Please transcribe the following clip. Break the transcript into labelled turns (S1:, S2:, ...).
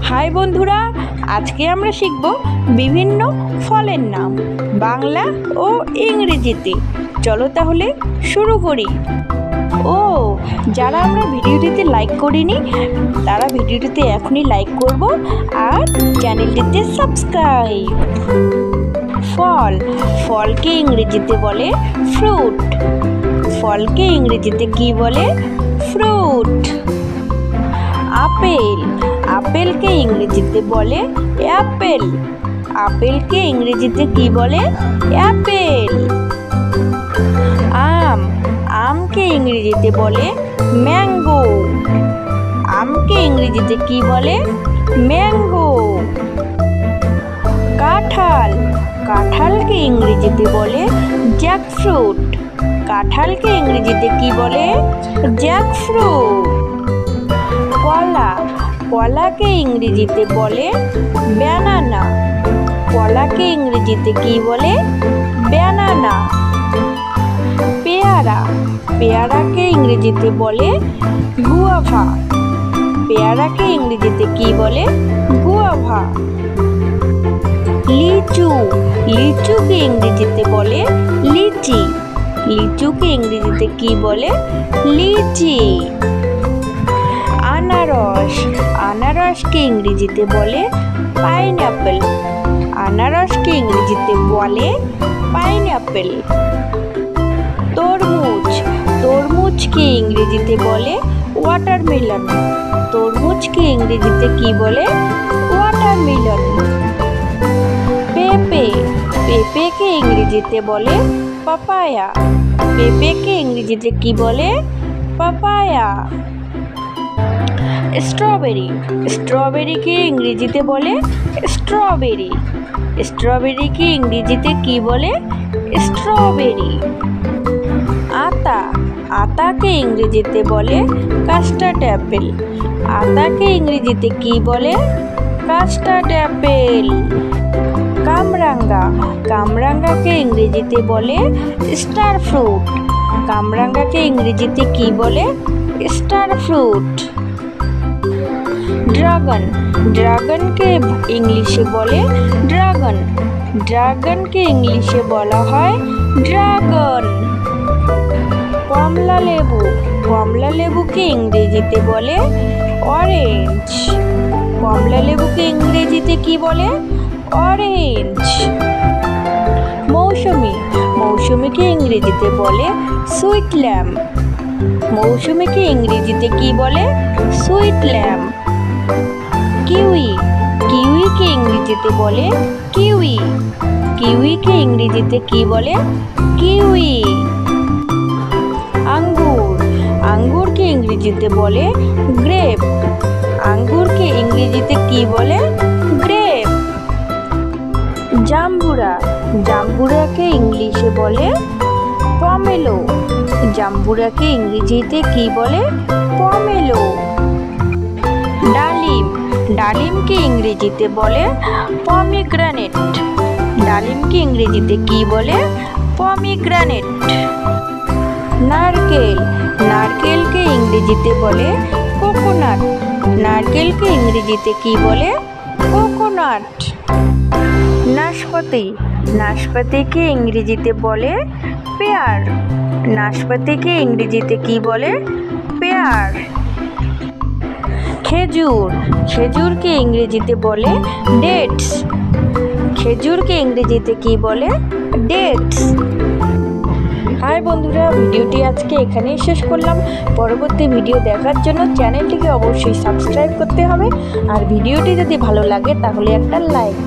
S1: High বন্ধুরা, আজকে আমরা শিখব বিভিন্ন ফলের নাম বাংলা ও ইংরেজিতে। চলো তাহলে শুরু করি। যারা আমরা ভিডিওটিতে লাইক করিনি তারা ভিডিওটিতে এখনই লাইক করব আর চ্যানেলটিতে সাবস্ক্রাইব। ফলকে ইংরেজিতে বলে ফ্রুট। ফলকে ইংরেজিতে কি বলে? ফ্রুট। আপেলকে ইংরেজিতে বলে অ্যাপেল। আপেলকে ইংরেজিতে কি বলে? অ্যাপেল। আমকে ইংরেজিতে বলে ম্যাঙ্গো। আমকে ইংরেজিতে কি বলে? ম্যাঙ্গো। কাঁঠালকে ইংরেজিতে বলে জ্যাকফ্রুট। কাঁঠালকে ইংরেজিতে কি বলে? জ্যাকফ্রুট। কলাকে ইংরেজিতে বলে ব্যানানা। কলাকে ইংরেজিতে কি বলে? ব্যানানা। পেয়ারাকে ইংরেজিতে বলে গুয়াভা। পেয়ারাকে ইংরেজিতে কি বলে? গুয়াভা। লিচুকে ইংরেজিতে বলে লিচি। লিচুকে ইংরেজিতে কি বলে? লিচি। আনারসকে ইংরেজিতে বলে পাইনঅ্যাপেল। আনারসকে ইংরেজিতে বলে পাইনঅ্যাপেল। তরমুজকে ইংরেজিতে বলে ওয়াটারমেলন। তরমুজকে ইংরেজিতে কি বলে? ওয়াটারমেলন। পেঁপেকে ইংরেজিতে বলে পাপায়া। পেঁপেকে ইংরেজিতে কি বলে? পাপায়া। স্ট্রবেরিকে ইংরেজিতে বলে স্ট্রবেরি। স্ট্রবেরিকে ইংরেজিতে কি বলে? স্ট্রবেরি। আতাকে ইংরেজিতে বলে কাস্টার্ড অ্যাপেল। আতাকে ইংরেজিতে কি বলে? Custard Apple. কামরাঙ্গাকে ইংরেজিতে বলে স্টার ফ্রুট। কামরাঙ্গাকে ইংরেজিতে কি বলে? Star fruit. ড্রাগনকে ইংলিশে বলে ড্রাগন। ড্রাগনকে ইংলিশে বলা হয় ড্রাগন। কমলা লেবুকে ইংরেজিতে বলে অরেঞ্জ। কমলা লেবুকে ইংরেজিতে কি বলে? অরেঞ্জ। মৌসুমীকে ইংরেজিতে বলে সুইট ল্যাম্প। মৌসুমীকে ইংরেজিতে কি বলে? Sweet lamp. কিউইকে ইংরেজিতে বলে কিউই। কিউইকে ইংরেজিতে কি বলে? কিউই। আঙ্গুরকে ইংরেজিতে বলে গ্রেপ। আঙ্গুরকে ইংরেজিতে কি বলে? গ্রেপ। জাম্বুরাকে ইংলিশে বলে পমেলো। জাম্বুরাকে ইংরেজিতে কি বলে? পমেলো। ডালিমকে ইংরেজিতে বলে পমিগ্রানেট। ডালিমকে ইংরেজিতে কি বলে? পমিগ্রানেট। নারকেলকে ইংরেজিতে বলে কোকোনাট। নারকেলকে ইংরেজিতে কি বলে? কোকোনাট। নাশপাতিকে ইংরেজিতে বলে পেয়ার। নাশপাতিকে ইংরেজিতে কি বলে? পেয়ার। খেজুরকে ইংরেজিতে বলে ডেটস। খেজুরকে ইংরেজিতে কি বলে? ডেটস। হাই বন্ধুরা, ভিডিওটি আজকে এখানেই শেষ করলাম। পরবর্তী ভিডিও দেখার জন্য চ্যানেলটিকে অবশ্যই সাবস্ক্রাইব করতে হবে। আর ভিডিওটি যদি ভালো লাগে তাহলে একটা লাইক।